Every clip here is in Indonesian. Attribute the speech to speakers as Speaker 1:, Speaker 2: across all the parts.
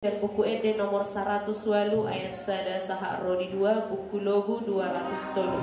Speaker 1: Dan buku ede nomor 100 walu ayat sada saha rodi 2 buku logu 200 tolu.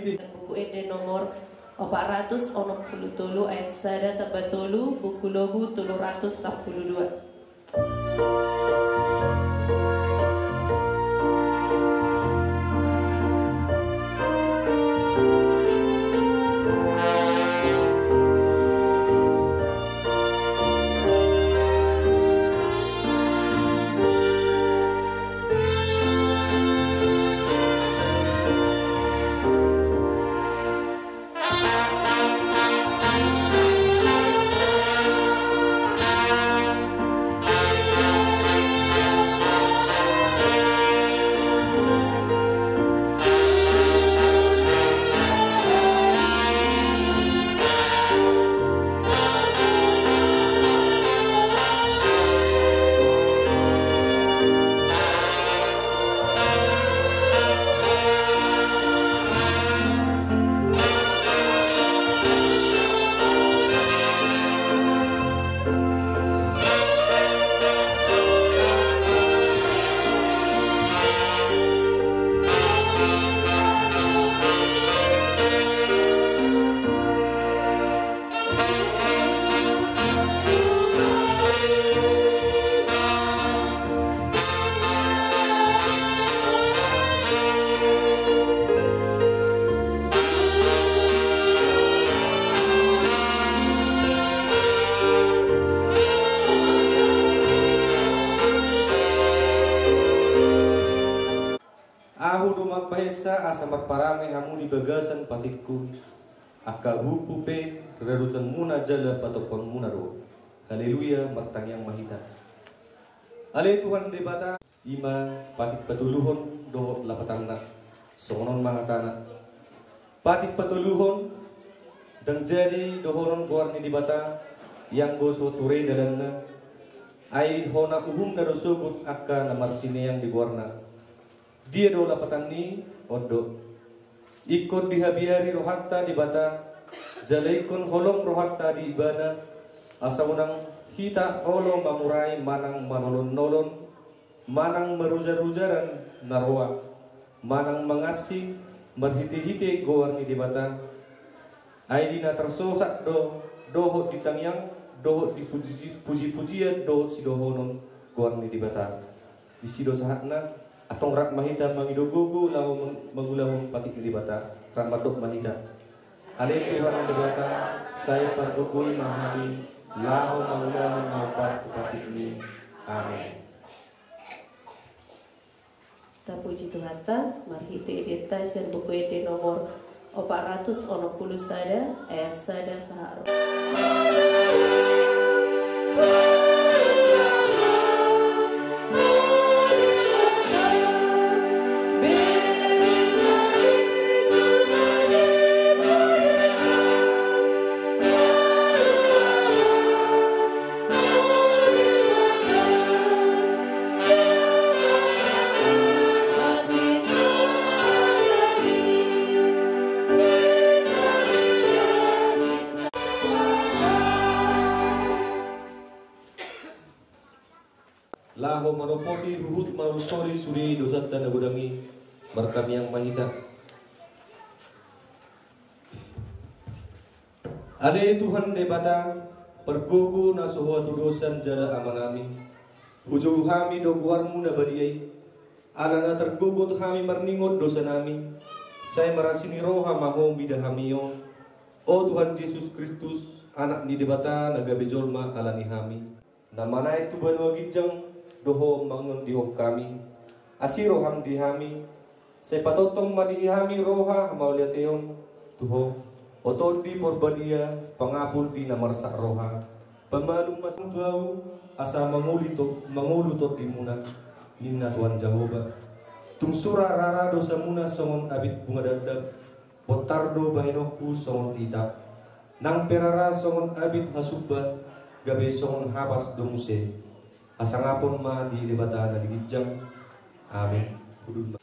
Speaker 1: Buku ede nomor 400 onok tolu ayat sada tabatolu buku logu 312.
Speaker 2: Ahu dumak bahesa asa marparame amu di bagasan patikku aka hupu pe rerutan muna jala patopon muna ro. Haleluya martang yang mahita. Ale Tuhan debata ima patik patuluhon do lapatana sonon mangatana. Patik patuluhon dan jadi dohonon gorni dibata yang goso ture dadanna ai hona uhum na dosubut aka namar sine yang digorna. Dia do lapatan ni odo ikut dihabiari rohatta di bata jalaikun holong rohatta di ibana asa unang hita holong mamurai manang manolon nolon manang merujar-rujaran narwa manang mengasih merhiti-hiti goar ni di bata aidina tersosak dohot ditangyang dohot dipuji-pujian dohot si dohonon goar ni di bata di sido sahatna atong rak mahita mangidogogo law magulahong patik di bata ramadok mahita Ale Tuhan berkata, saya pergugui memahami, lahu mengulangi maupat kepada ini. Amin.
Speaker 1: Ta puji Tuhan ta, marhite edeta sian buku ede nomor 460 sada ayat sada saharo.
Speaker 2: Lahu manopoti ruhut manusori suri dosat dan nagudangi berkami yang mahita. Ade Tuhan debata pergogo na suatu dosan jala amanami. Ujung kami doguarmu na badiai. Alana tergogo kami merningot dosa nami. Saya merasini roha maho midahamiyo. O Tuhan Yesus Kristus, anak ni debata naga bejolma alani hami. Namana itu banu gijang doho mangun diok kami asiro ham dihami sepatotong madihami roha mauliateon tuho otod di porbadia pangapul di namarsak roha pemalung masang tuau asa mangulutot imuna ninna Tuhan Jehovah tungsura rara dosa muna songon abit bunga dadab potardo bahinoku songon itap nang perara songon abit hasubbat gabe songon habas domuse asangapun ma di debata na digijang. Amin. Hudud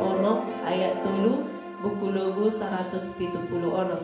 Speaker 2: ono ayat 3 buku logo 170 ono.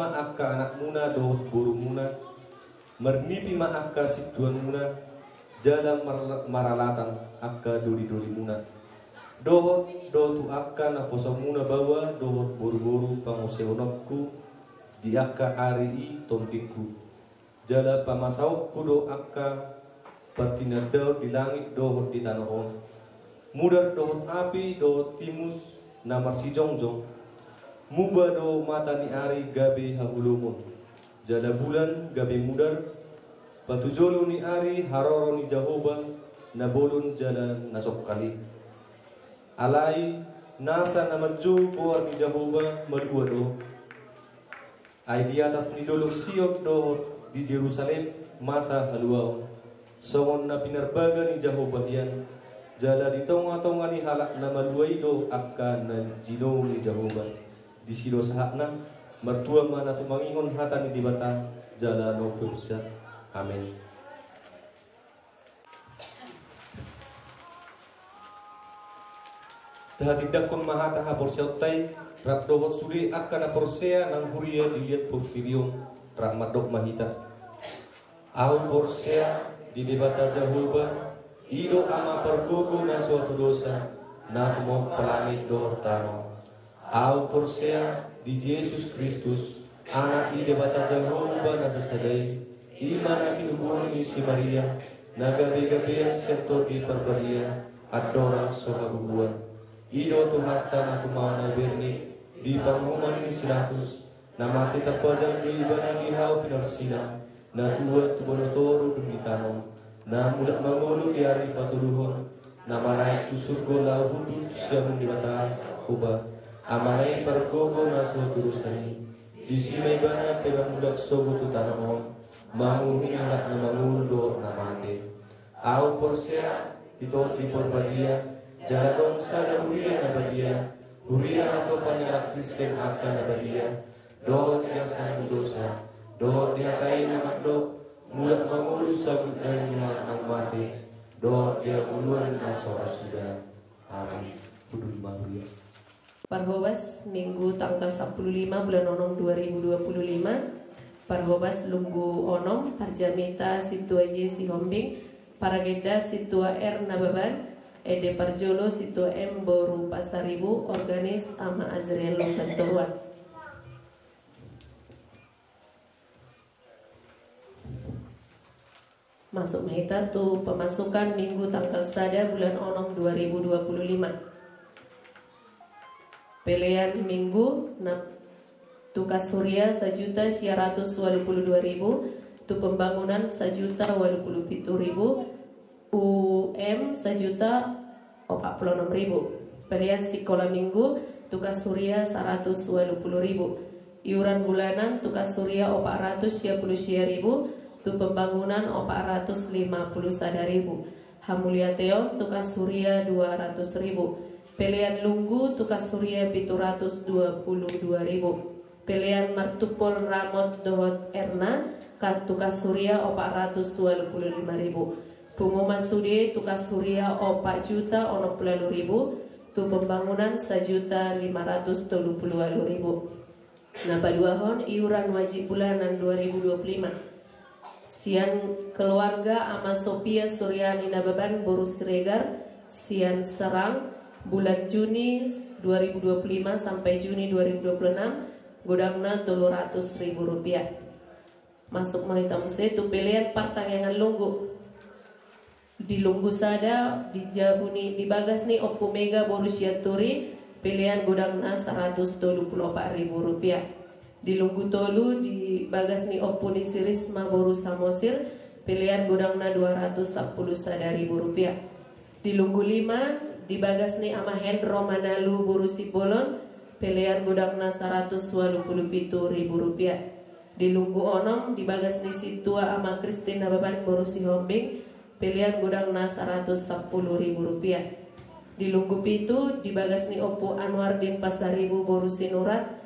Speaker 2: ma akka anak muna dohot buru muna, mernipi ma akka situan muna, jalan maralatan akka duri-duri muna. Dohot dotu akka na poso muna bawa dohot buru-buru panguseonokku di akka ari i tompiku. Jala pamasau kudo akka pertinar daud di langit dohot di tanah on. Mudar dohot api dohot timus namar si jongjong. Muba do mata ni ari gabe hahulumun. Jala bulan gabe mudar. Patujolo ni ari haroro ni Jahoba. Nabolun jalan nasok kali. Alai nasa namaju buar ni Jahoba madua do. Ay di atas ni dolok siok do di Jerusalem masa haluau. Songon na pinarbaga ni Jahoba yan. Jala di tonga-tonga ni halak na maluay do akka na jino ni Jahoba. Di silo sahakna mertua mana tumangingon hata ni dibata jala no pursa. Amin. Tidak kon mahata ha porsiautai rak dohot suri akka na porsea nang huria dilihat porfirium rak madok mahita. Au porsea di debata Jahoba ido ama pergogo na suatu dosa na tumo pelangi dohor tano. Au porsea di Yesus Kristus anak di debata Jahoba na sesadai iman na kinubuhan ni si Maria na gabi-gabian sento di perbadia adora sohabubuan. Ido tuhata na tumawa na berni di panghuman ni silatus na mati tapazang di ibana gihaw pinarsina na tuwa tubonotoro dumitanom na mulat mangolo di ari paturuhon na manay tusurgo lau hudus siya mong dibata uba amanay pargogo na suwagurusani di simay bana pebang mulat sogo tutanamon manguhingat na mangulo na mati au porsea ito di porbadia jalan sada huria na badia huria atau panyarak Kristen akan na badia doon yang sang dosa doon dia kain na makdo mulat mangulus sa budaya ng mati doon dia uluan na sora sudah. Amin. Kudul mahulia.
Speaker 1: Parhobas Minggu tanggal 15 bulan Onom 2025. Parhobas Lunggu Onom Parjamita Situa J Sihombing Parageda Situa R Nababan Ede Parjolo Situa M Boru Pasaribu Organis Ama Azriel Lontantoruan. Masuk mahita tu pemasukan Minggu tanggal sada bulan Onom 2025. Pilihan Minggu tukas surya 1.122.000, tu pembangunan 1.087.000, UM 1.046.000. Pilihan sekolah Minggu tukas surya 120.000, iuran bulanan tukas surya 410.000, tu pembangunan 451.000. Hamulia Teon tukas surya 200.000. Pilihan Lunggu tukas surya 722.000. Pilihan Martupol Ramot Dohot Erna tukas surya 425.000. Pengumuman Sude tukas surya 4.060.000. Tu pembangunan 1.530.000. Nah paduahon iuran wajib bulanan 2025. Sian keluarga Ama Sophia Suryani Nababan Boru Siregar Sian Serang bulan Juni 2025 sampai Juni 2026 godangna Rp300.000. Masuk mahitam setu pilihan partangangan Lunggu di Lunggu sada di Jabuni di Bagas ni Oppo Mega Borussia Turi pilihan godangna Rp124.000. Di Lunggu Tolu di Bagas ni Oppo ni Sirisma Boru Samosir pilihan godangna Rp210.000. Di Lunggu 5 di Bagas ni Ama Hendro Manalu Boru Sibolon pilihan godangna Rp127.000. Di Lunggu Onom di Bagas ni Situa Ama Kristina Baban Boru Sihombing pilihan godangna Rp110.000. Di Lunggu Pitu di Bagas ni Oppo Anwardin Pasaribu Boru Sinurat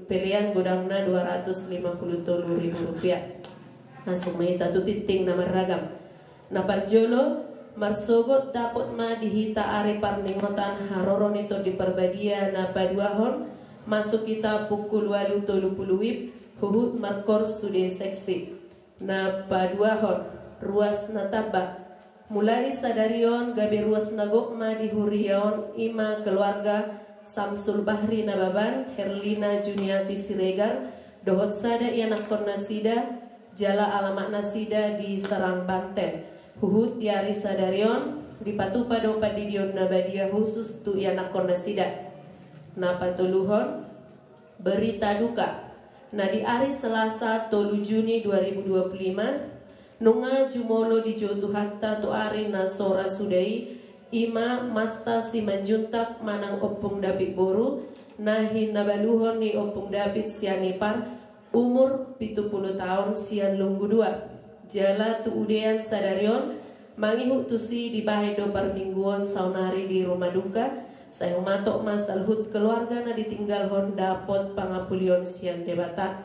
Speaker 1: pilihan godangna Rp250.000. Masuk mahita tu titing nama ragam. Na parjolo marsogot dapat ma dihita are parningotan haroron itu di perbadia na paduahon masuk kita pukul 8:30 huhut markor sude seksi na paduahon ruas nataba mulai sadarion gabe ruas nagokma di huriaon ima keluarga Samsul Bahri Nababan Herlina Juniati Siregar dohot sada ia nakon nasida jala alamat nasida di Serang Banten huhut diari sadarion di patupa dopa di dion nabadia khusus tu ia nakon nasida na patuluhon berita duka na di hari Selasa 3 Juni 2025 nunga jumolo di jotu hatta tu ari na sora sudai ima masta simanjuntak manang opung David boru nahin nabaluhon ni opung David sianipar umur 70 tahun sian lunggu 2 jala tu udean sadarion mangihuk tusi di bahedo parmingguan saunari di rumah duka saya matok masal hut keluarga na ditinggal hon dapot pangapulion sian debata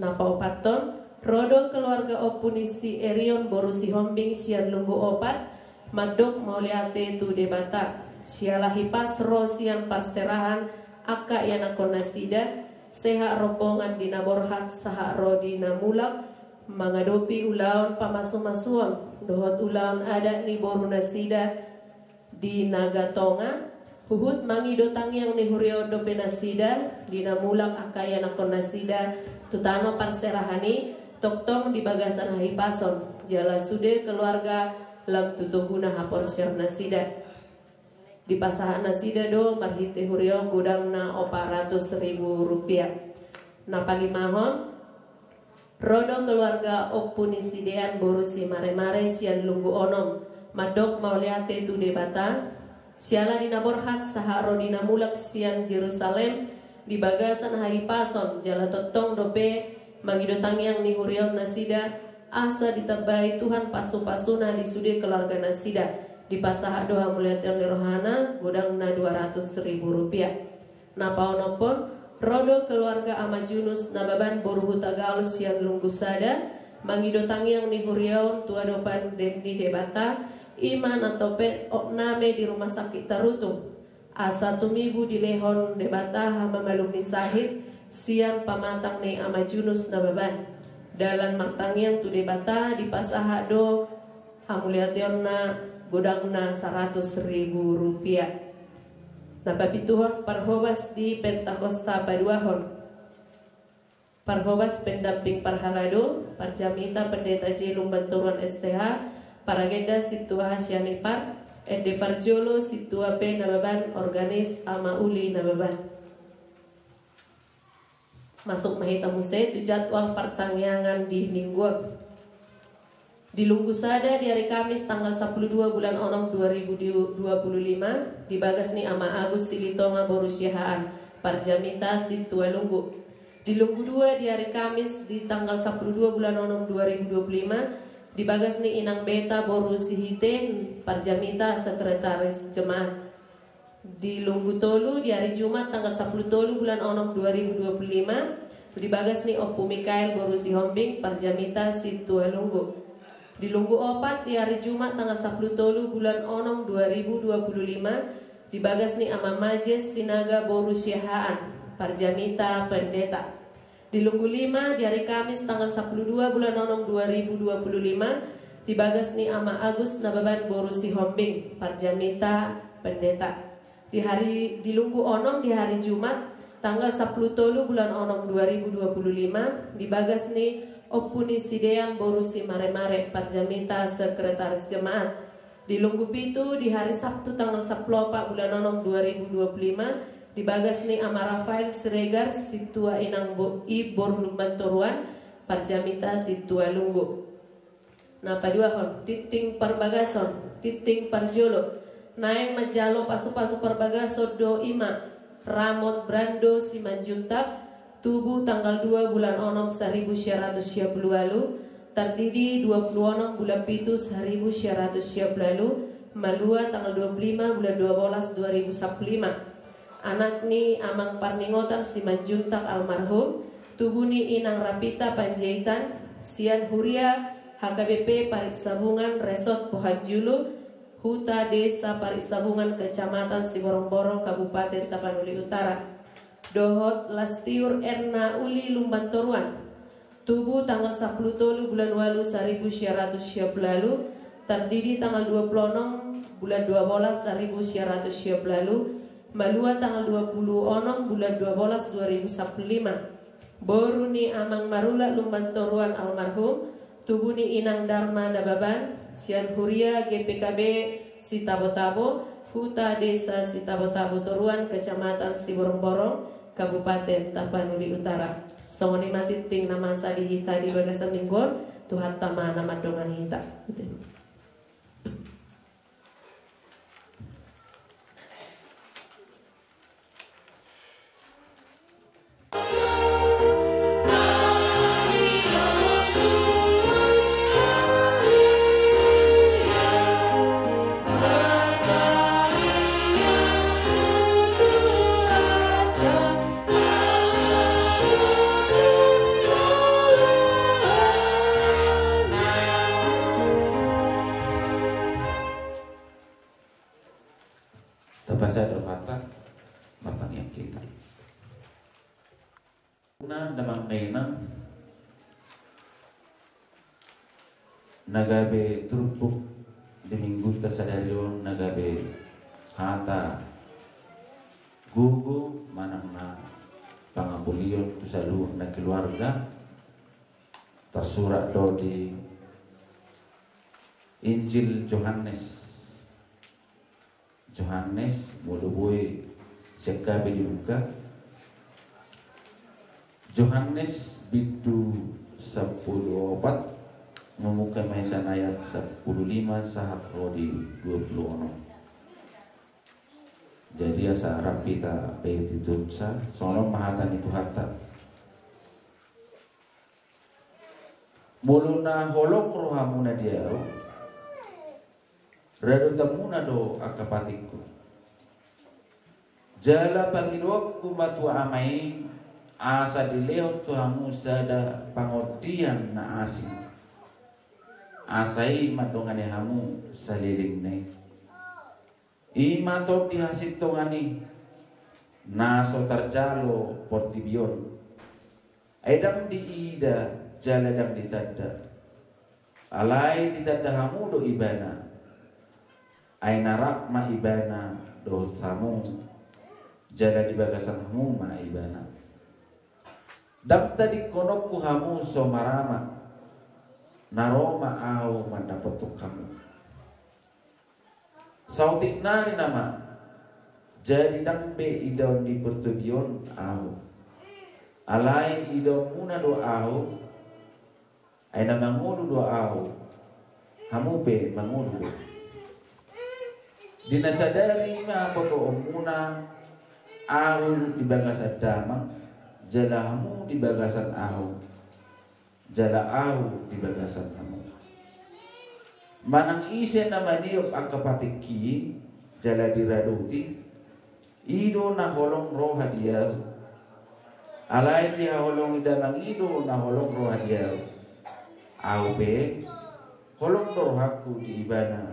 Speaker 1: napa opaton rodo keluarga opunisi erion borusi hombing sian lunggu opat madok mauliate tu debata sialahi pasro sian parserahan aka yana konasida seha rombongan dina borhat saha rodina mulak mangadopi ulaon pamasu-masuon dohot ulaon ada ni boru nasida di Nagatonga huhut mangido tangyang ni huriodo penasida dina mulak akaya nakon nasida tutano parserahani toktong di bagasan haipason jala sude keluarga lam tutuhuna hapor syar nasida di pasahan nasida do marhite hurio gudang na 400.000 rupiah na palimahon rodo keluarga opunisidean borusi mare-mare sian lunggu onom madok mauliate tu debata siala dina borhat saha rodina mulak sian Jerusalem di bagasan haipason jala totong dope magido tangyang ni hurion nasida asa ditabai Tuhan pasu-pasuna di sudi keluarga nasida di pasaha doa muliat yang rohana gudang na 200.000 rupiah na paonopon rodo keluarga ama Junus nababan boruhu tagaul sian lunggu sada mangido tangyang ni hurion tua dopan dendi debata iman atau pet okname di rumah sakit tarutung asa tumibu di lehon debata hama malum ni sahid siang pamatang ni ama Junus nababan dalam martangyang tu debata di pasaha do hamuliation na godang na 100.000 rupiah na papituhon parhobas di Pentakosta Paduahon parhobas pendamping parhalado parjamita pendeta Jelung Banturuan STH paragenda situa Hasyanipar ede parjolo situa P nababan organis ama uli nababan masuk mahita muse tu jadwal pertangyangan di mingguan di Lunggu Sada di hari Kamis tanggal 12 bulan Onom 2025 di bagas ni ama Agus Silitonga Borusyahaan parjamita situa Lunggu di Lunggu 2 di hari Kamis di tanggal 12 bulan Onom 2025 di bagas ni Inang Beta Borusihiten parjamita sekretaris jemaat di Lunggu Tolu di hari Jumat tanggal 10 Tolu bulan Onom 2025 di bagas ni Opu Mikael Borusi Hombing parjamita situa Lunggu di Lunggu Opat di hari Jumat tanggal 10 Tolu bulan Onom 2025 di bagas ni ama Majes Sinaga Borusyahaan parjamita pendeta di Lunggu 5 di hari Kamis tanggal 12 bulan Onom 2025 di bagas ni ama Agus Nababan Borusi Hombing parjamita pendeta di Lunggu Onom di hari Jumat tanggal 10 Tolu bulan Onom 2025 di bagas ni Opunisidean Borusi Mare-Mare parjamita sekretaris jemaat di Lunggu Pitu di hari Sabtu tanggal 10 bulan Onom 2025 di bagas ni ama Rafael Siregar situa Inang I Borulung Banturuan parjamita situa Lunggu na paduahon titing parbagason titing parjolo naeng majalo pasu-pasu parbagaso do ima Ramot Brando Simanjuntak tubuh tanggal 2 bulan Onom 1920 terdidi 20 Onom bulan Pitu 1920 Malua tanggal 25 bulan 12 2015 anak ni amang parningotan Simanjuntak almarhum tubuh ni Inang Rapita Panjaitan sian Huria HKBP Pariksabungan Resort Pohanjulu Huta Desa Pariksabungan Kecamatan Siborong-Borong Kabupaten Tapanuli Utara Dohot Lastiur Erna Uli Lumbantoruan. Tubuh tanggal 10 bulan walu 1900 lalu. Terdiri tanggal 26 bulan 12 1900 lalu. Malua tanggal 20 onong bulan 12 2015. Boruni Amang Marula Lumbantoruan almarhum. Tubuh ni Inang Dharma Nababan. Sian Huria GPKB Sitabo-Tabo. Huta Desa Sitabo-Tabo Toruan, Kecamatan Siborong-Borong, Kabupaten Tapanuli Utara. Songoni mati ting nama sadi hita di bagasan minggor, Tuhan tama nama dongan hita.
Speaker 3: Terbaca berkata matang yang kita. Namang nainang nagabe trupuk di minggu tasadarion nagabe hata gugu manang na pangabulion tu saluhur na keluarga tersurat do di Injil Yohanes mulubui sekabe dibuka Yohanes bidu 10 opat memuka mesan ayat 15 sahak rodi 20. Jadi asa Arab kita payut itu sa sono mahatan itu hatta muluna holong rohamuna dia rado tamuna do akapatiku jala panginuakku matu amai asa dilehot Tuhamu sada pangodian na asing asai madongane hamu saliling ne ima to dihasit tongani naso tarjalo portibion edam di ida jala dam ditadda alai ditadda hamu do ibana aina rakma ibana do tamu jada di bagasan hamu ma ibana dam tadi konokku hamu somarama naroma au mandapotuk kamu sautik nari nama jadi dambe idon di pertubion au alai idon muna do au aina mangulu do au hamu be mangulu be dinasadari ma poto omuna au di bagasan damang jalahamu di bagasan au jala au di bagasan kamu manang ise nama niop akapatiki jala diraduti ido na holong roha dia alai dia holong dalang ido na holong roha dia au be holong rohaku di ibana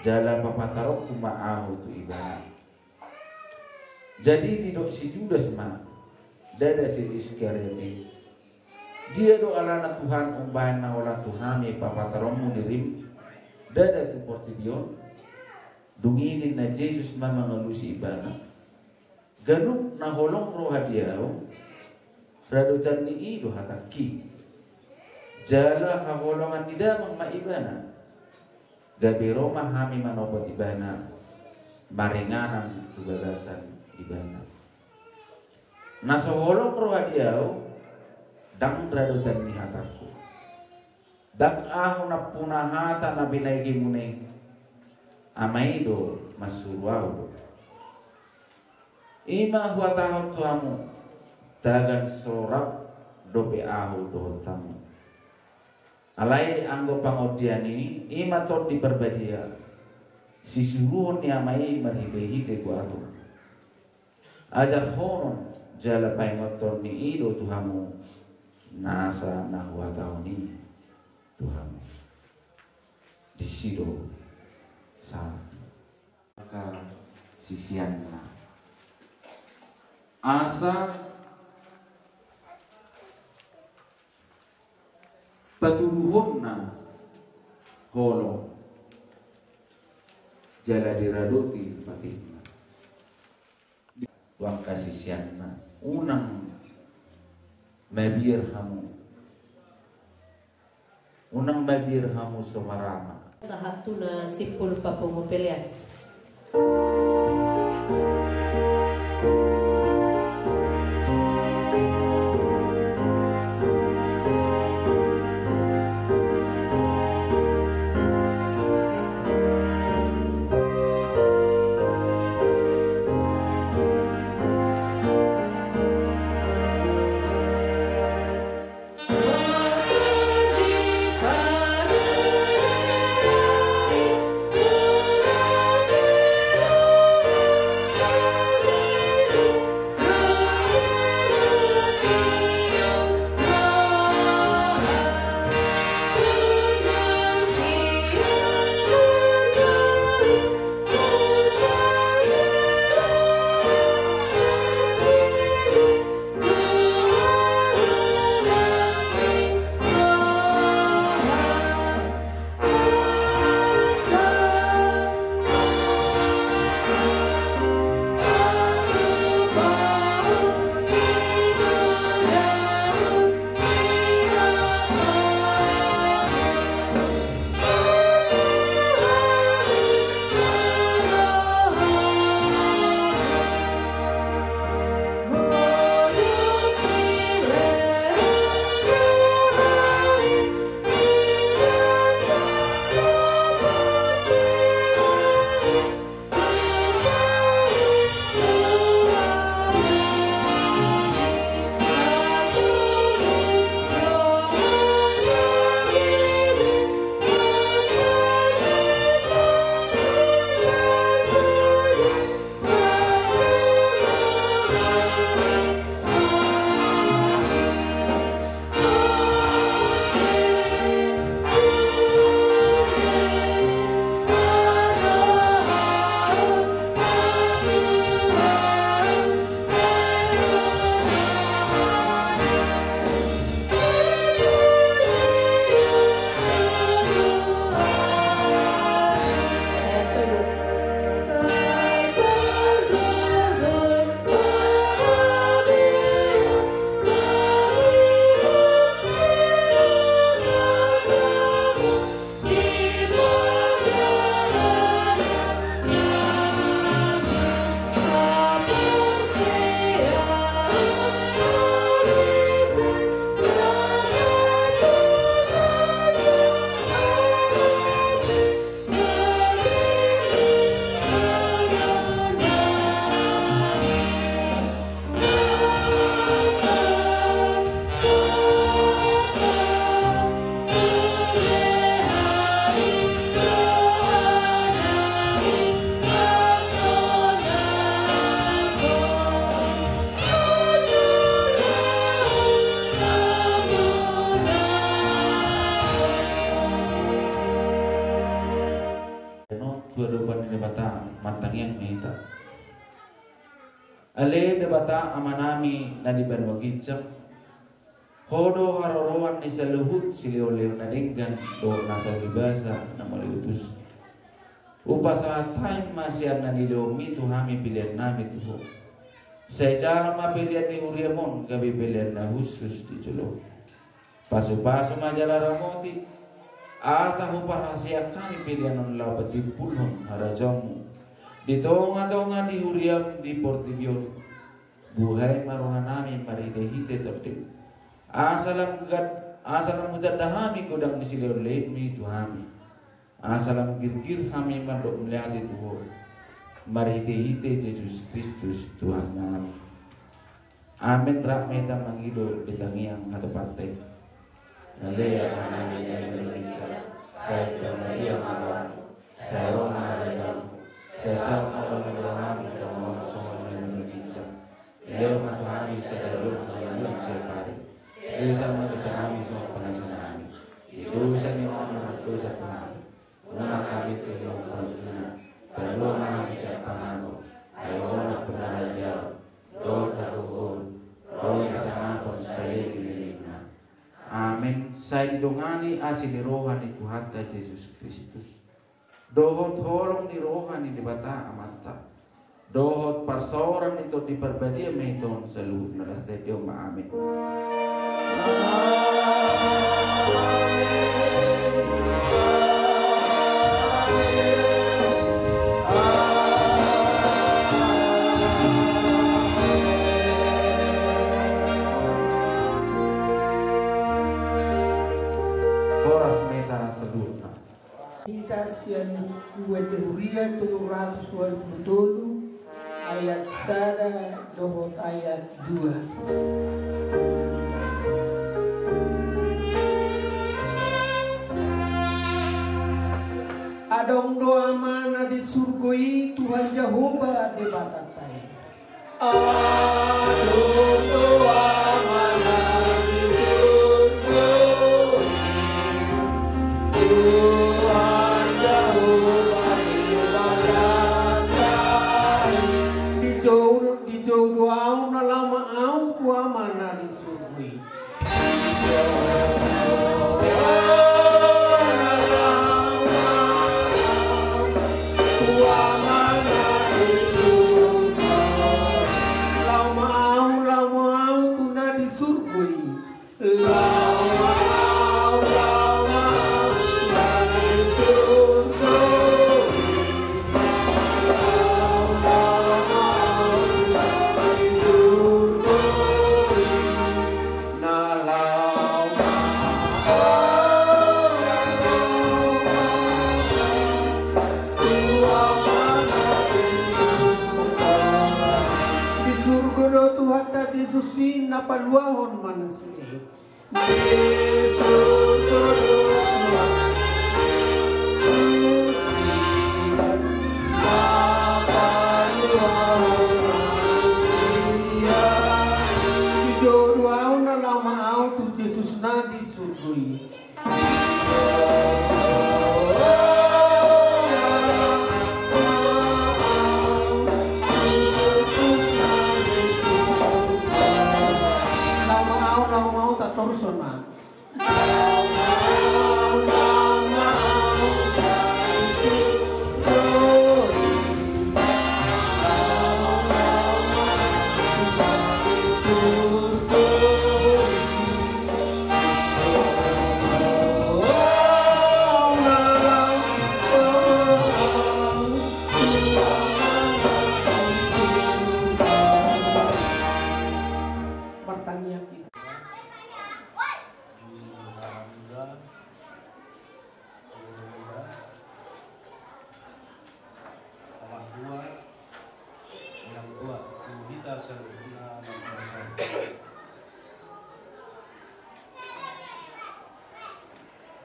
Speaker 3: jala papatarok kumaahu tu ibana. Jadi tidak si Judas ma dada si Iskarioti dia do alana Tuhan umbahan na ola Tuhami papataromu dirim dada tu portibion dunginin na Jesus ma mengelusi ibana ganuk na holong roha diao radutan ni ido hataki jala haholongan nidamang maibana gabi Roma hami manopot ibana maringanan tugagasan ibana nasoholong roha diao dang radutan ni hataku dak ahu na punahata na binaigi mune amaido masuruau ima huatahot tuamu dagan sorap dope ahu dohotamu alai anggo pangodian ini ima tot diperbadia sisuruhon ni amai marhite-hite ku aku ajar horon jala paingoton ni ido tuhamu nasa nahwa tahuni tuhamu disido sa maka sisianna asa patuduhonna holo jala diradoti fatima wang kasisianna unang mabir hamu somarama
Speaker 1: Sahatuna sipul papungupelian.
Speaker 3: Ale debata amanami na di banwagitsam hodo harorowan ni saluhut silio-leo na ringgan do nasa libasa na maliutus upasa time masya na nilomi tuhami pilihan nami tuho sa jalan mapilihan ni Uriamon gabi pilihan na husus di julo paso-paso majalah ramoti asa huparasya kami pilihan ng labati pulhon harajamu di tonga-tonga di Uriam di Portibion buhay maruhan namin marite-hite tertib asalam gudad dahami kodang di sileo leit mi tuhami asalam girgir hami mandok melihat itu marite-hite Yesus Kristus Tuhan kami amin rakmeta mangido betangiang atau pantai Nalea kanami yang berbicara saya Maria Mawamu saya Roma Rajamu saya sama orang teman semua yang berbicara Leo matuhami sedalur selalu separi saya sama kesahami semua penasaran itu saya memang dosa kami Una kami tuyong konsunan Perlu mga isa pangano Ayaw na penarajaw Do Amin. Saya didongani asin di rohani Tuhan Yesus Kristus. Dohot holong di rohani di bata amanta. Dohot parsoran itu di perbadia meton seluruh naras tedio ma amin.
Speaker 4: Yang Huria 727 ayat 1 dohot ayat 2. Adong doa mana di surgoi Tuhan Jehovah di batatai. Adong doa mana di surgoi Tuhan Jehovah di batatai. Di jauh doa na lama au doa mana di surgoi. Yesusi napaluahon manusia. Yesus Tuhan, napaluahon manusia. Dijodoh na lama au tu Yesus na disurgui. Personal.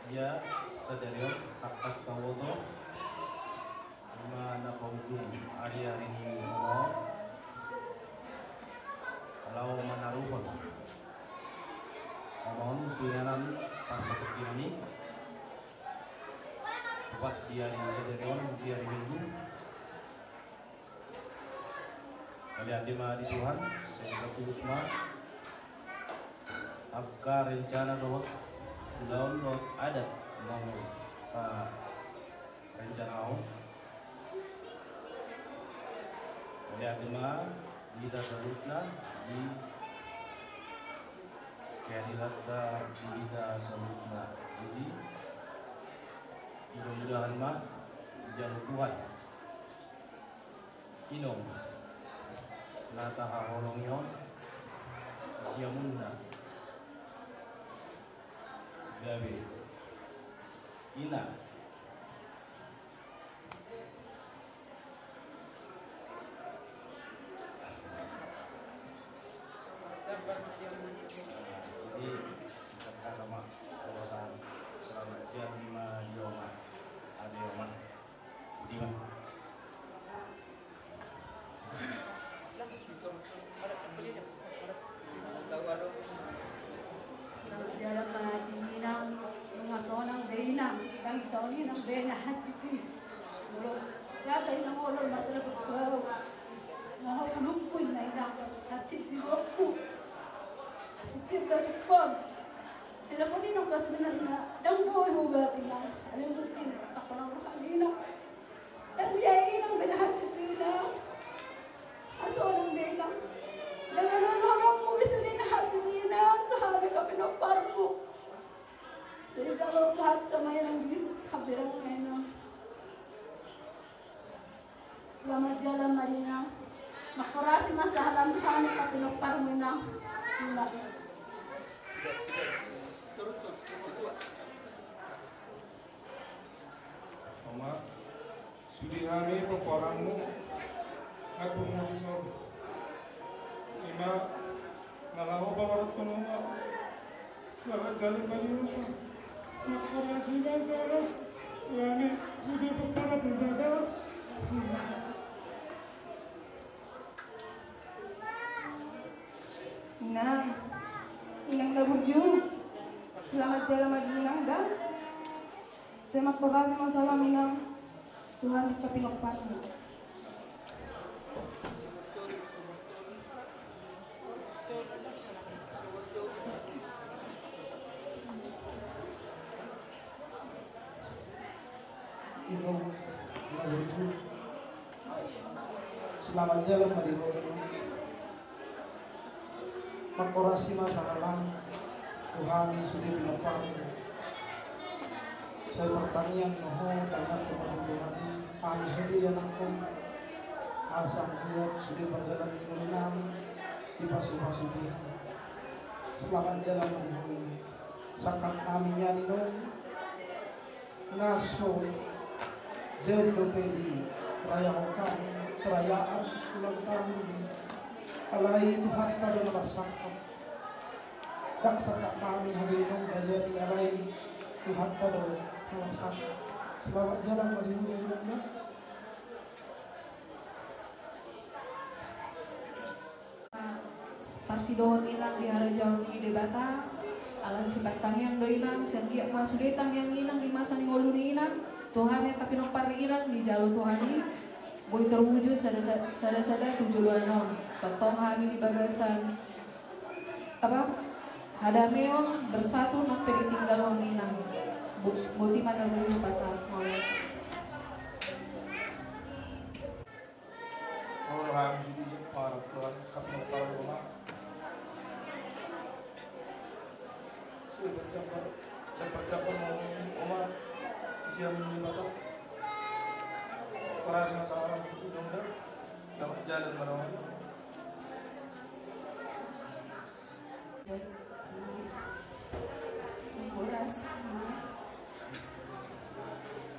Speaker 2: Ya, sadarion takas tawoto mana penghujung hari-hari ini kalau menaruhon mohon pilihan pasal ini buat dia di sadarion dia di minggu kalian di Tuhan saya Kusma apakah rencana doa download adat mau rencana au lihat dimana kita sebutlah di keadilata kita sebutlah jadi mudah-mudahan mah jangan Tuhan inom nataha holongyon siamunda gawe ina jadi singkat nama kawasan selamat dia 5 Yoma ada Yoma di mana
Speaker 5: dalam dinang mengasonang beinang kang tauni nang bena hati mulo siapa yang ngolol matra betul mau lumpuin na ina hati si roku hati kita tukon telepon batina alimutin asana halina dan dia inang benahatina asana bena dengan orang mo bisunin hatina Tuhan ka pinoparmo sa lo lahat tamay ng kabirang ngayon. Selamat jalan Marina. Makurasi masalah Tuhan ka pinoparmo na.
Speaker 6: Mama, sudi hari peporangmu, aku mau disor. Ima, malah bawa tolong. Selamat jalan Marina. Makurasi masalah Tuhan sudah berkara berdaga. Inang nabuju. Selamat jalan Madinah dan semak bekas masalah minang Tuhan ucapin okparmu.
Speaker 7: Selamat jalan Madinah. Makorasi masalah Tuhan sudah binopang. Saya pertanyaan noho tanya kepada Tuhan. Kami sendiri yang aku asam lihat sudah berjalan di menang di pasu-pasu Tuhan. Selamat jalan Madinah. Sakat kami nyanyi ngaso jadi dopedi rayakan perayaan ulang tahun alai Tuhan tada bersama daksa kami hadinong dari alai Tuhan tada bersama. Selamat jalan Madinah.
Speaker 8: Parsidohon ilang di hari jauh di debata alan sipertanyaan do ilang setiap masudetang yang ilang di masa ningolu ni ilang Tuhan yang tapi nopar ilang di jalur Tuhan ini boy terwujud sada tujuan petong kami di bagasan apa hadameon bersatu nak tinggal orang ilang bukti mana dulu pasal mulai
Speaker 7: orang sudah para Tuhan kami para rumah. Saya berkabar mau umat jam 5 tahun. Perasaan seorang itu dong dapat jalan merawat.
Speaker 5: Kuras.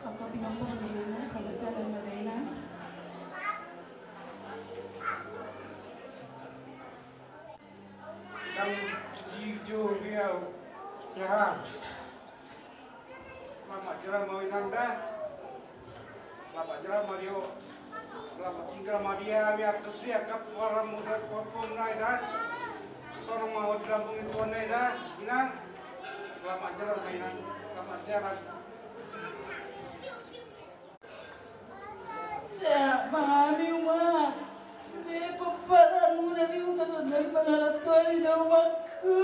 Speaker 5: Apa pinapun Madinah kalau jalan Madinah.
Speaker 7: Kami jujur dia sehat. Selamat jalan Mawinanda. Selamat jalan Mario. Selamat tinggal Madia. Biar kesulian kap orang muda popom naik dah. Seorang mau di Lampung itu naik dah. Bilang selamat jalan mainan. Selamat jalan.
Speaker 5: Saya pahami umat. Sudah peperanmu dari utara dari pengalat Tuhan di dawaku.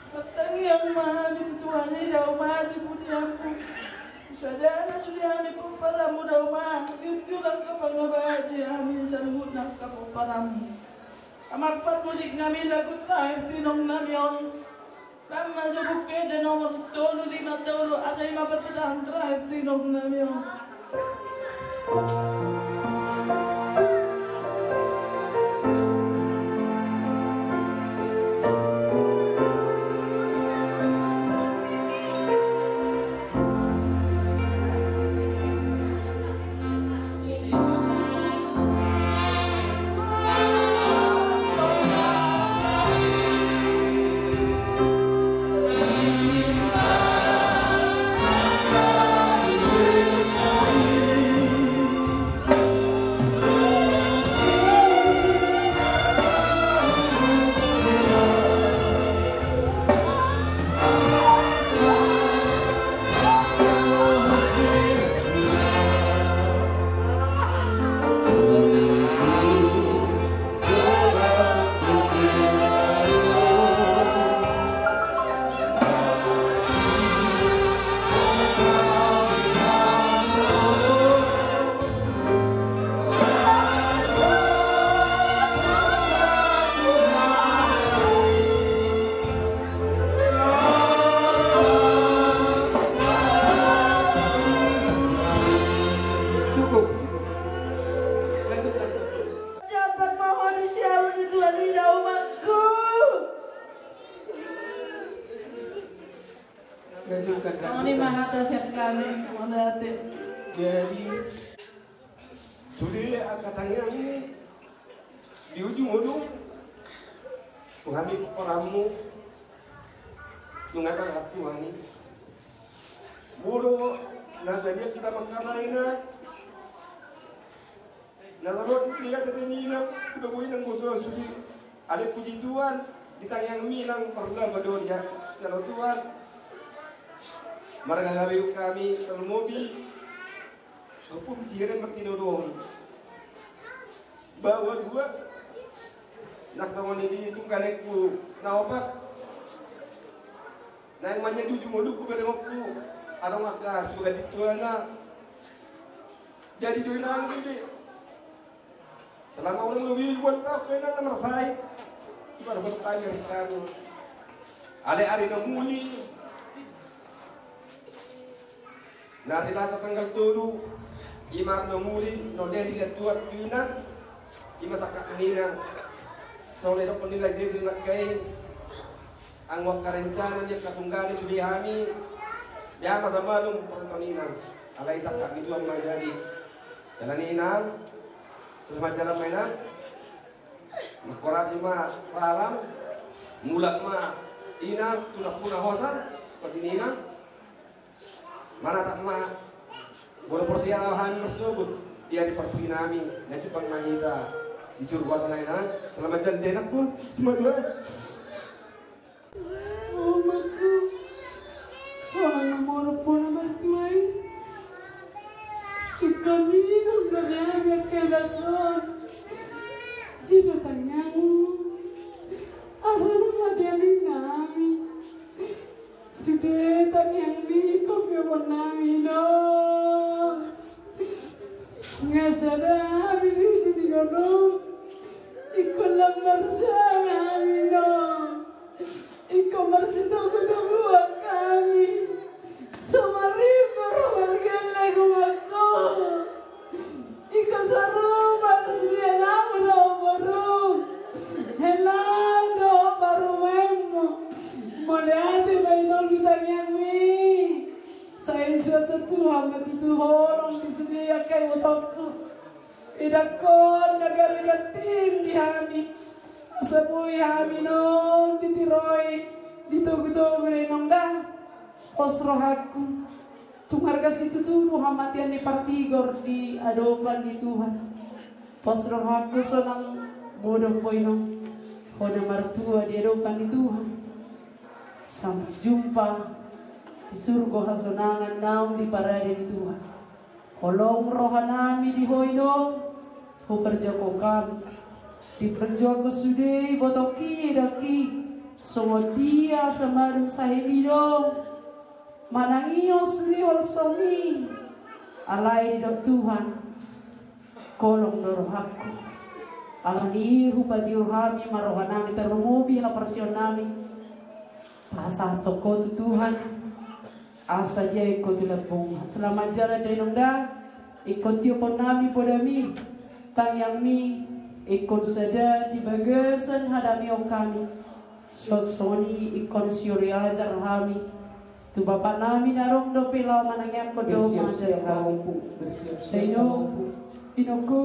Speaker 5: Petang yang maha Tuhan di dawa di budiaku. Sadana sudah kami peperamu dawa. Itulah kapangabadi kami salhut nak kapeperamu. Amat musik nami lagu terakhir tinong namion. Lama sebuke dan nomor tolu 5 tahun asai mapat pesan terakhir tinong namion.
Speaker 6: Soni mahata siap kami menate.
Speaker 4: Jadi sudah katanya ini di ujung kami orangmu mengatakan hati wangi bodoh nasanya kita makamainya nalarot lihat tetinina udah boleh nang bodoh sudah ada puji Tuhan ditanyang minang pernah bodoh ya kalau Tuhan marga gawe kami termobi apa bicara martino doang bawa dua naksamani di tunggalekku na opat na yang manya di ujung ulu ku berengokku arong akas sebagai dituana jadi joinan gede selama orang lebih buat kau kena nomor saya baru bertanya sekarang ale ari namuli nasi nasa tanggal tulu imar namuli no dari tuat yunan imasakak nina soalnya dok penilai zezil nak kain angwak karencana dia katunggali sudah kami ya masa malum pertonina alai sakak itu yang menjadi jalan inang terus jalan mainan korasi mah salam mulak mah inang tunak punah hosan pertinina mana tak mah boleh persiapan tersebut dia dipertuin kami dan cepat manita disuruh kuasa lain selamat jalan denak pun semua dua
Speaker 6: Oh maku, orang mau pun amat main. Kita ni dong dah biar kedaton. Tidak tanyamu, asal rumah dia ni nami. Sudah tanyang ni kau pun nami dong. Ngasada biru sini dong. Ikut lamar kami dong. Ikut bersatu kedua kami. Semari berwarga lego aku. Ikut seru bersedia lamro baru. Helado baru memo. Melihat bainol kita yang mi. Saya suatu Tuhan itu orang disediakan untukku. Idakon negara tim di kami. Sepui kami non ditiroi ditugu-tugu nong dah posroh aku cumar kasih itu tuh Muhammad yang dipartigor di adopan di Tuhan posroh aku sonang bodoh poinong kode martua di adopan di Tuhan sampai jumpa di surga hasonangan naum di parade di Tuhan kolong rohanami di hoino ho perjoko kami di perjuangan sudai botoki daki semua dia semarum sahibido manangio suri holsomi alai dok Tuhan kolong dorong aku alani rupati urhami marohanami terumubi hapersionami pasah toko tu Tuhan asa dia ikut lebung selamat jalan dari nongda ikut tiupon nami podami tang yang mi ikon sada di bagasan hadami kami swag soni ikon syuri azar kami tu bapak nami narong do pilau manangnya ko do mazar kami dino inoku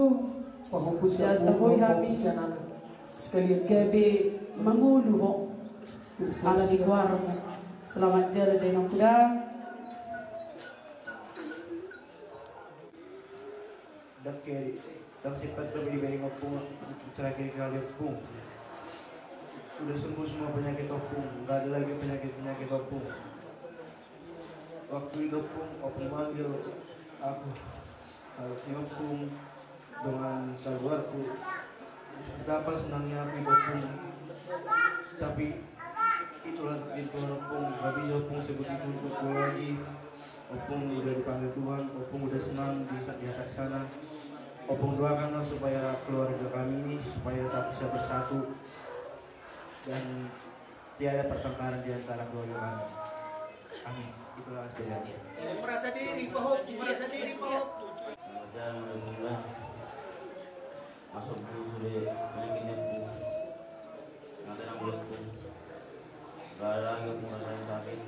Speaker 6: jasa boy kami sekali gabe mangulu ala di kuar selamat jalan dino kuda
Speaker 7: Dakeri tak sempat berbeli opung terakhir kali opung sudah sembuh semua penyakit opung nggak ada lagi penyakit opung waktu itu opung manggil aku harusnya opung dengan saluarku betapa senangnya aku opung tapi itulah opung tapi opung sebut itu untuk lagi opung udah dipanggil Tuhan opung udah senang di atas sana. Opung doakanlah supaya keluarga kami ini supaya tetap bisa bersatu dan tiada pertengkaran di antara keluarga kami. Amin. Itulah kejadian.
Speaker 4: Merasa diri pohon, merasa diri pohon.
Speaker 9: Jangan mudah masuk dulu sudah penyakitnya pun nanti nak mulut pun gak ada lagi pun rasanya sakit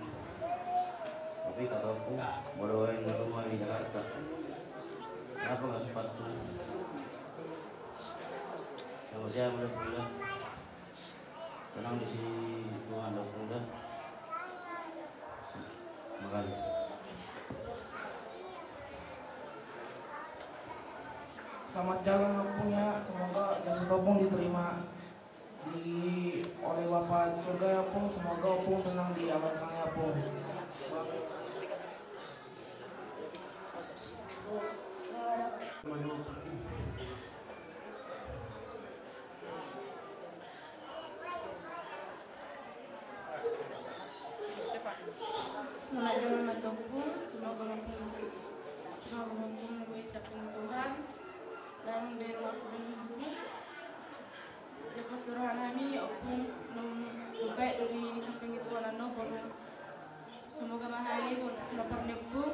Speaker 9: tapi kata aku bawain rumah di Jakarta. Kenapa nggak sempat tuh? Kalau dia udah pulang, tenang di sini Tuhan udah. Makasih.
Speaker 6: Selamat jalan punya, semoga jasa Opung diterima oleh Bapa di surga ya Opung, semoga Opung tenang di alam sana ya Opung.
Speaker 10: Selamat jalan mataku, semoga mampu menguisapkan Tuhan dan memberi waktu menunggu. Lepas doa kami, Opung baik dari samping itu anak baru. Semoga mahali pun dapat nyebut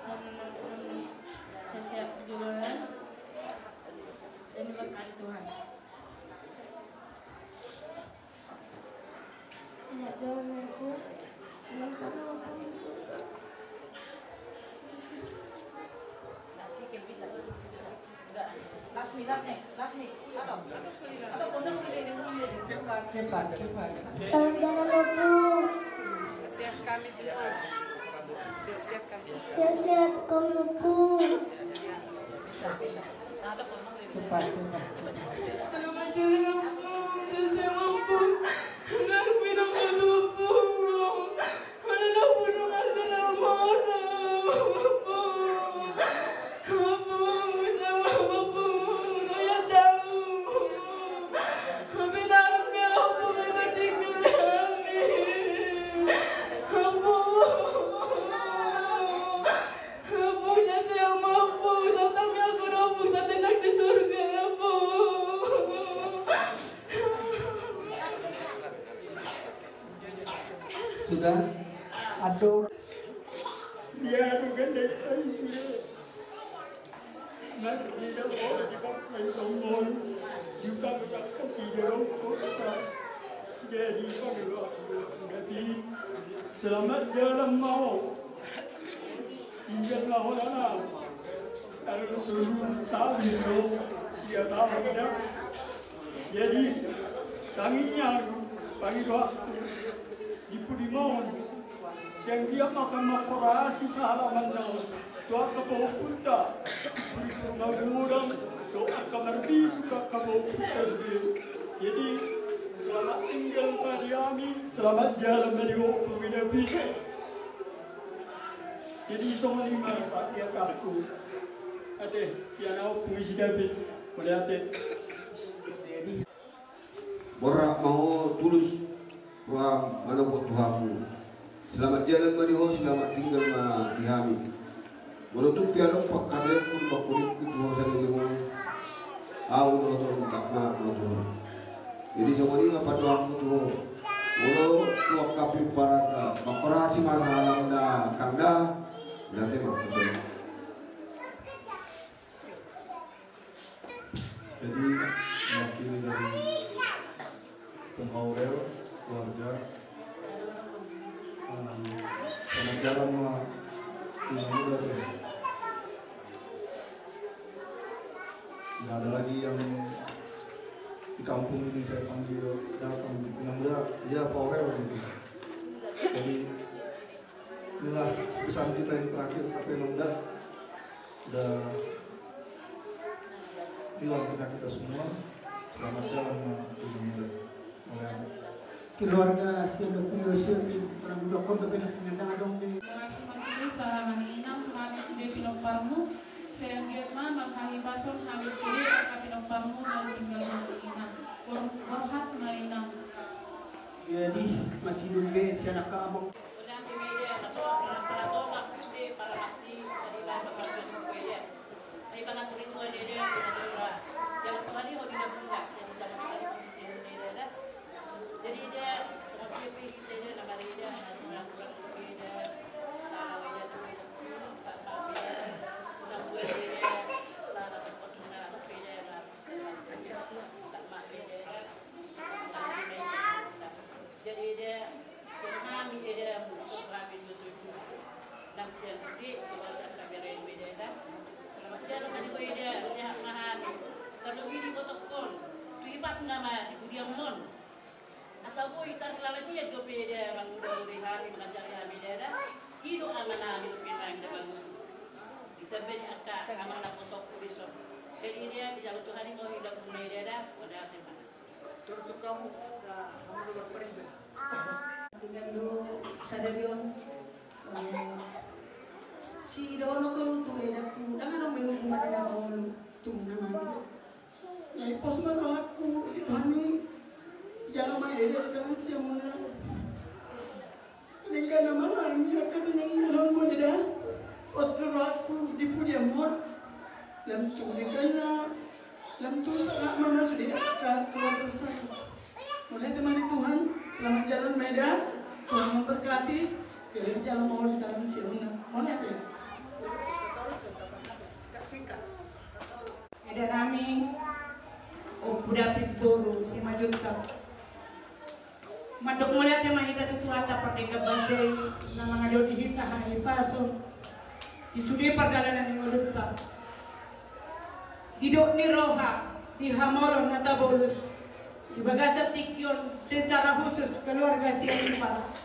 Speaker 10: dan sehat juga dan diberkati Tuhan. Selamat jalan aku.
Speaker 6: Cepat.
Speaker 10: Jangan lupa.
Speaker 11: Siap kami semua. Siap kami.
Speaker 10: Siap kami lupa.
Speaker 6: Cepat.
Speaker 11: Selamat jalan aku. Saya mampu. Benar pinang aku. Mana puno kasih mana.
Speaker 6: Sudah, aduh.
Speaker 11: Ya, aduh gandeng saya sudah. Nanti tidak boleh dipaksa tombol. Juga kita kasih jarum kosta. Jadi panggil Nabi. Selamat jalan mau. Tinggallah orang. Kalau seluruh cabai siapa ada. Jadi tanginya pagi doa. Di Pudimon, yang dia makan makorasi salaman daun, doa kebawa punta, di rumah murang, doa kamar suka kebawa punta sendiri. Jadi selamat tinggal pada kami, selamat jalan dari waktu Nabi. Jadi semua lima saat dia kaku, ate siapa pengisi David, boleh ate.
Speaker 4: Borak mau tulus. Tuhan mana buat Tuhanmu. Selamat jalan maniho, selamat tinggal di Hami. Menutup piano pak kalian pun bakulit ku Tuhan saya mendengar. Aku nonton tak mak nonton. Jadi semua ini apa Tuhanmu Tuhan. Walau Tuhan kapi para makorasi masalah dah kanda nanti mak betul.
Speaker 2: Jadi mewakili dari Pengaurel keluarga selamat jalan mah tidak mudah tuh. Tidak ada lagi yang di kampung ini saya panggil datang yang muda ya Pak Aurel gitu. Jadi inilah pesan kita yang terakhir tapi yang muda sudah bilang kita semua selamat jalan mah
Speaker 6: Keluarga siapa pun dosa orang dokon tapi nak mengendang dong di.
Speaker 12: Terima kasih salaman inam kami sudah pinopparmu. Saya giat man makahi pason habis kiri akan pinopparmu dan tinggal di inam. Berhat mainam.
Speaker 6: Jadi masih dulu si anak kamu.
Speaker 1: Sudah di media masuk dalam salah tolak sudah para bakti dari bapak bapak media. Tapi para turis itu ada dia jalan kembali kalau tidak buka saya di jalan kembali kondisi media dah. Jadi dia seperti itu dia nama dia orang dia salah dia tu tak mau dia nak buat dia salah pernah dia lah tak mau dia sesuatu lain jadi dia senang dia masuk kami betul
Speaker 13: nang siang sudi keluarga kami beda. Selamat jalan tadi ko ida sehat mahan. Kalau bini potokon, tuh pas nama di dia mon. Asal boy tar lalaki do beda orang muda hari mengajar kami beda. Ido amana hidup memang depan. Kita beda akak amana posok besok. Jadi dia bicara Tuhan ini mau hidup beda pada teman.
Speaker 14: Terus kamu kamu berpresiden.
Speaker 6: Dengan do sadarion si dono ko tu eda ku dengan may hubungan na maulu tu naman. Lai pos maro aku itu hani jalan may eda dengan siya muna. Dengan nama kami akan dengan mulon mo eda pos maro aku di pudia mor lam tu dengan lam tu sangat mana sudah akan keluarga saya. Mulai temani Tuhan selamat jalan Medan, Tuhan memberkati. Jadi jalan mau di tangan siuna. Mulai ada.
Speaker 15: Ada kami, David Boru si Majunta. Madok mulai tema kita tutu ata perdeka basei nama ngado dihita hai paso. Di sudi perjalanan yang ngolutta. Didok ni roha di Hamolon Natabolus. Di Bagasa Tikyon secara khusus keluarga si Empat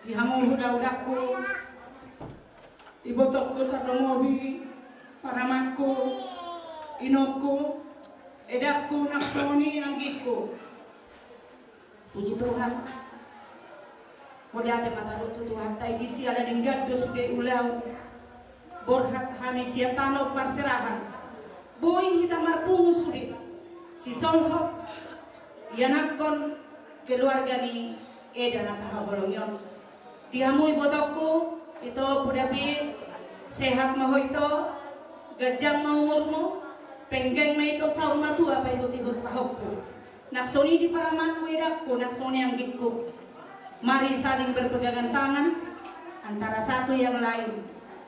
Speaker 15: di Hamu Huda-Hudaku di Botok-Botok Domobi Paramaku Inoku Edapku Naksoni Anggiku puji Tuhan mudah ada mata rutu Tuhan tai bisi ada dinggat sude ulau borhat hamisia tano parserahan boy hitam marpungu sude si solhok yanakon keluarga ni eda nataha holongyon dihamui botokku itu pudapi sehat maho itu gajang mau umurmu penggeng ma itu saur matu apa ihut-ihut pahokku naksoni di paramakku edakku naksoni yang gitku mari saling berpegangan tangan antara satu yang lain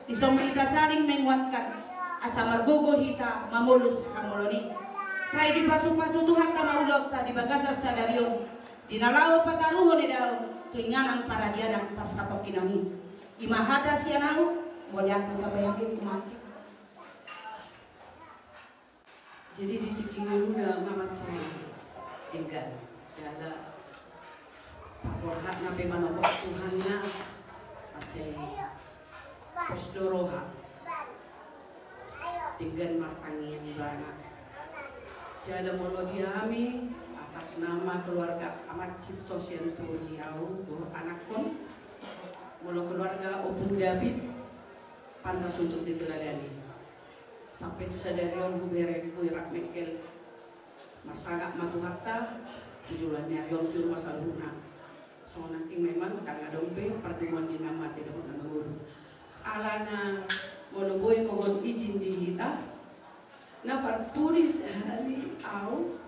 Speaker 15: disoma kita saling menguatkan asa margogo hita mamulus hamoloni. Saya di pasu-pasu Tuhan tamaulok di Bagasa Sadarion di nalao pataruhon ni daw tuinganan para dianak parsatok kinani imahata sianau moliat kabayangin kumati.
Speaker 16: Jadi di tiking luna mama cai enggan jala pakorhat nabe manopok Tuhanna acai posdoroha dengan martangi yang bana jala molo diami atas nama keluarga Amat Cipto Sianturiau anak pun molo keluarga Opung David pantas untuk diteladani sampai itu sadarion huberen buirak mekel marsagak matuhatta tujuan nyarion tur masaluna so nanti memang tangga dompe pertemuan di nama tidak nanggur alana molo boy mohon izin dihita na parpuri sehari au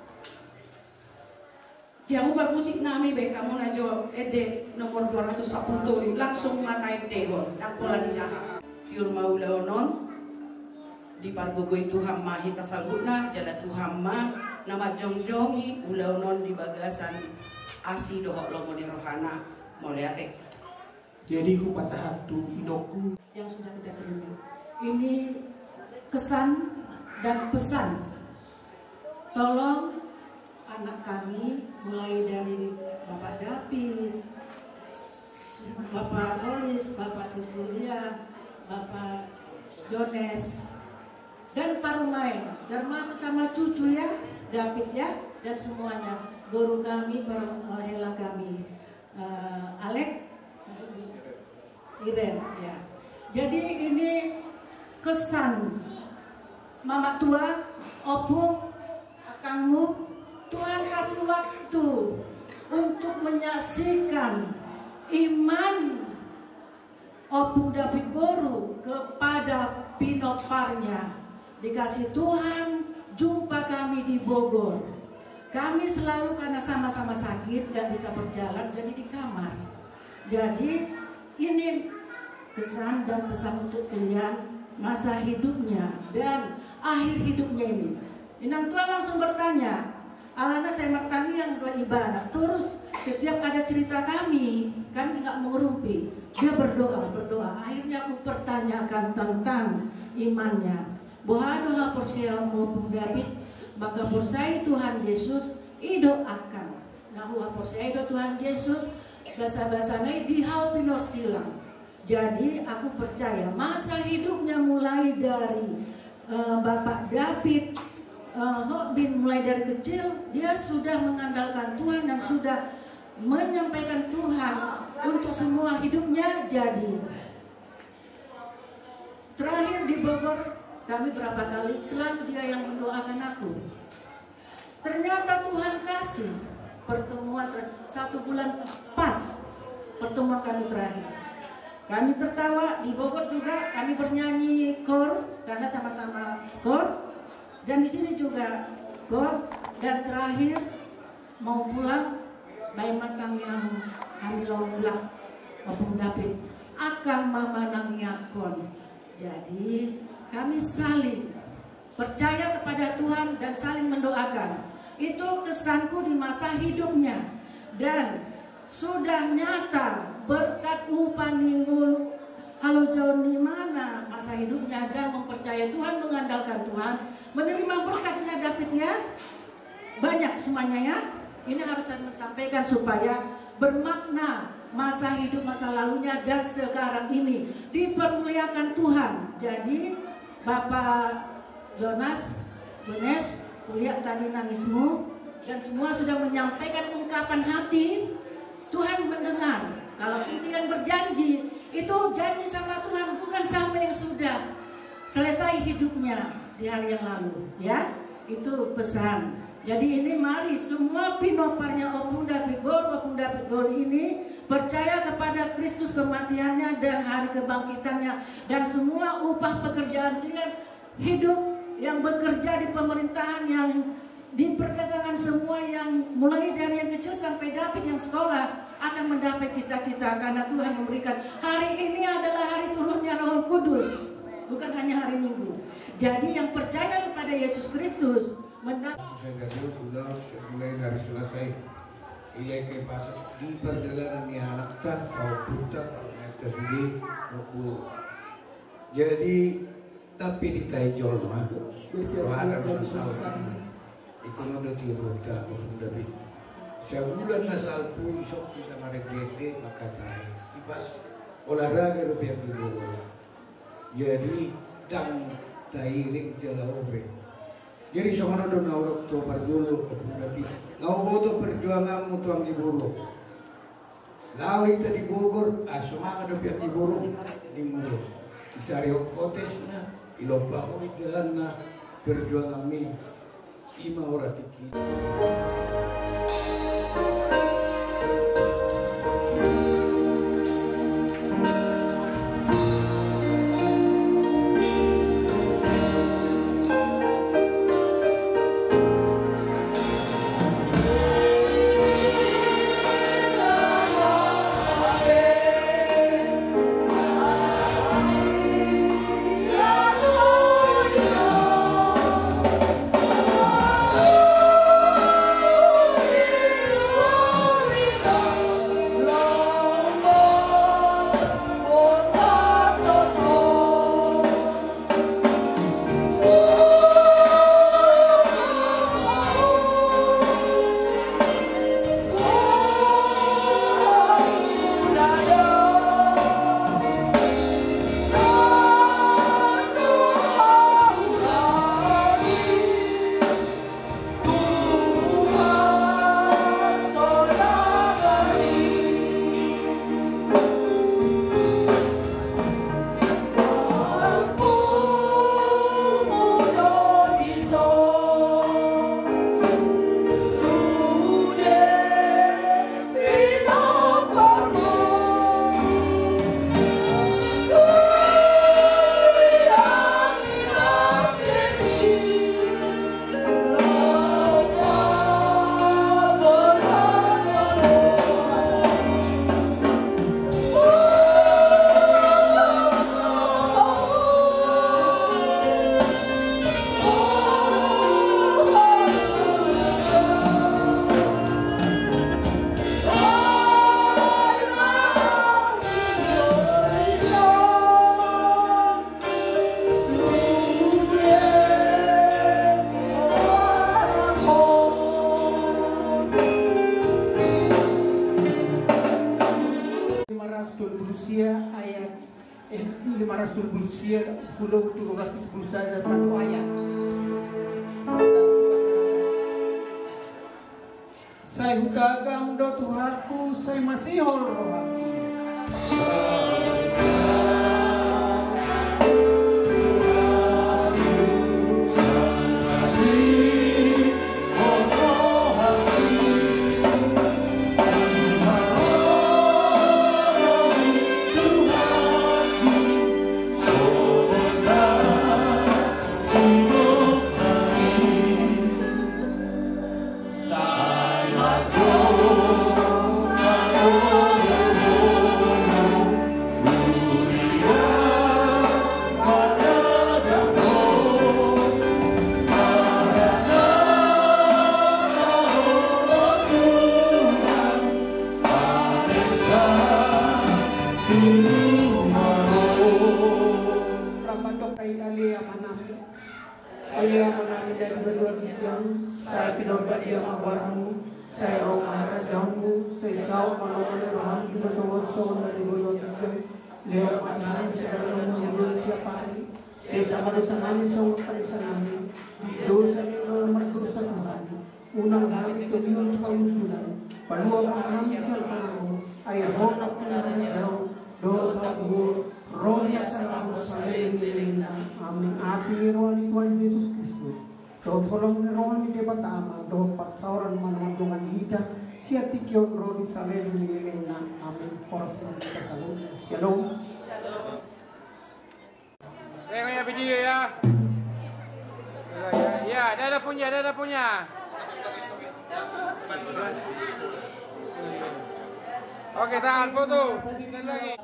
Speaker 16: dia mau bermusik nami be kamu na jawab ede nomor 210 langsung matai dehon dan pola dijahat fiur maulaonon di pargogo itu hamma hita salhuna jala tuhamma nama jongjongi ulaonon di bagasan asi dohok lomo di rohana moleate.
Speaker 14: Jadi kupasahatu inoku
Speaker 6: yang sudah kita terima ini kesan dan pesan tolong anak kami mulai dari Bapak David, Bapak Loris, Bapak Cecilia, Bapak Jones dan Parumai termasuk sama cucu ya David ya dan semuanya guru kami hela kami Alek Iren ya. Jadi ini kesan Mama tua, opung, akangmu, Tuhan kasih waktu untuk menyaksikan iman Opung David Boru kepada pinoparnya. Dikasih Tuhan jumpa kami di Bogor. Kami selalu karena sama-sama sakit, gak bisa berjalan, jadi di kamar. Jadi ini kesan dan pesan untuk kalian masa hidupnya dan akhir hidupnya ini. Inang tua langsung bertanya,
Speaker 17: Alana saya martani yang dua ibadah. Terus setiap ada cerita kami nggak mengerumpi. Dia berdoa. Akhirnya aku pertanyakan tentang imannya. Bahwa doa persiapan maupun David, maka persai Tuhan Yesus ido akan. Nah, persai do Tuhan Yesus bahasa-bahasanya di hal pinor silang. Jadi aku percaya masa hidupnya mulai dari Bapak David mulai dari kecil dia sudah mengandalkan Tuhan dan sudah menyampaikan Tuhan untuk semua hidupnya. Jadi terakhir di Bogor kami berapa kali selalu dia yang mendoakan aku. Ternyata Tuhan kasih pertemuan 1 bulan pas pertemuan kami terakhir. Kami tertawa di Bogor juga, kami bernyanyi kor karena sama-sama kor, dan di sini juga kor. Dan terakhir mau pulang, bayi matang yang ambil pulang, maupun David akan mama nangyakon. Jadi kami saling percaya kepada Tuhan dan saling mendoakan. Itu kesanku di masa hidupnya dan sudah nyata berkat upaninggul halo jauh di mana masa hidupnya dan mempercayai Tuhan, mengandalkan Tuhan, menerima berkatnya David ya. Banyak semuanya ya. Ini harus saya sampaikan supaya bermakna masa hidup masa lalunya dan sekarang ini dipermuliakan Tuhan. Jadi Bapak Jones, kuliah tadi nangismu dan semua sudah menyampaikan ungkapan hati. Tuhan mendengar. Kalau kalian berjanji, itu janji sama Tuhan, bukan sampai yang sudah selesai hidupnya di hari yang lalu, ya. Itu pesan. Jadi ini mari semua pinoparnya Opung David Gol ini percaya kepada Kristus kematiannya dan hari kebangkitannya, dan semua upah pekerjaan kalian hidup yang bekerja di pemerintahan, yang di perdagangan, semua yang mulai dari yang kecil sampai David yang sekolah akan mendapat cita-cita karena Tuhan memberikan. Hari ini adalah hari turunnya Roh Kudus, bukan hanya hari Minggu. Jadi yang percaya kepada Yesus Kristus mendapat.
Speaker 18: Mulai dari selesai ilai ke pasar di perjalanan yang anak kau putar tersebut aku. Jadi tapi di Taijol mah ada masalah. Ikono udah tiada David. Sebulan nasalpu isok kita marek gede maka tai. Pas olahraga rupiah di bawah. Jadi dang tairik jalaobe. Jadi soalnya do naurok to parjulu David. Ngau boto perjuangan mutuang di buru. Lawi tadi Bogor, semangat rupiah di buru di mulu. Isario kotesna, ilobao jalanna perjuangan mi. Ima orang tiki.
Speaker 19: Oh
Speaker 14: 570 ayat 570 pulau 770 ada satu ayat. Saya hudagang do Tuhanku, saya masih rohani. Dari berdua kijang, saya pinobak dia mabarmu, saya romah rajamu, saya saw manomane rohani berdoa son dari berdua kijang, lewat matanya segala mengambil siapa hari, saya sama desanami song kalisanami, dosa nomor dosa Tuhan, unang kami kebiun pawujulan, paluang kami salpanamu, air honak penara jauh, doa tabur, roh yang selalu saling dilingna, amin. Asih rohani Tuhan Yesus Kristus. Do tolong rohani dia pertama, do persauran manungan kita, siatikyon roh di saleh dilingna, amin. Poros kita selalu. Shalom.
Speaker 19: Saya punya video ya. Ya, ada punya. Oke, tahan foto. Sekali lagi.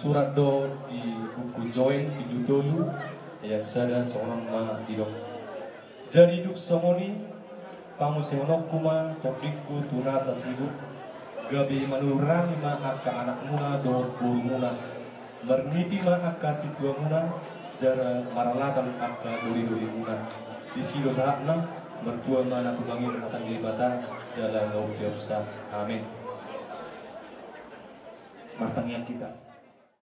Speaker 2: surat do di buku Join Hidup dulu ayat sada seorang ma tidok. Jadi hidup somoni kamu seonok kuma topikku tunasa sibuk gabi manurangi ma akka anak muna do muna berniti ma akka situa muna jara maralatan akka duri muna di silo saatna mertua mana kubangin akan dibata jalan ngau tiapsa. Amin. Matang yang kita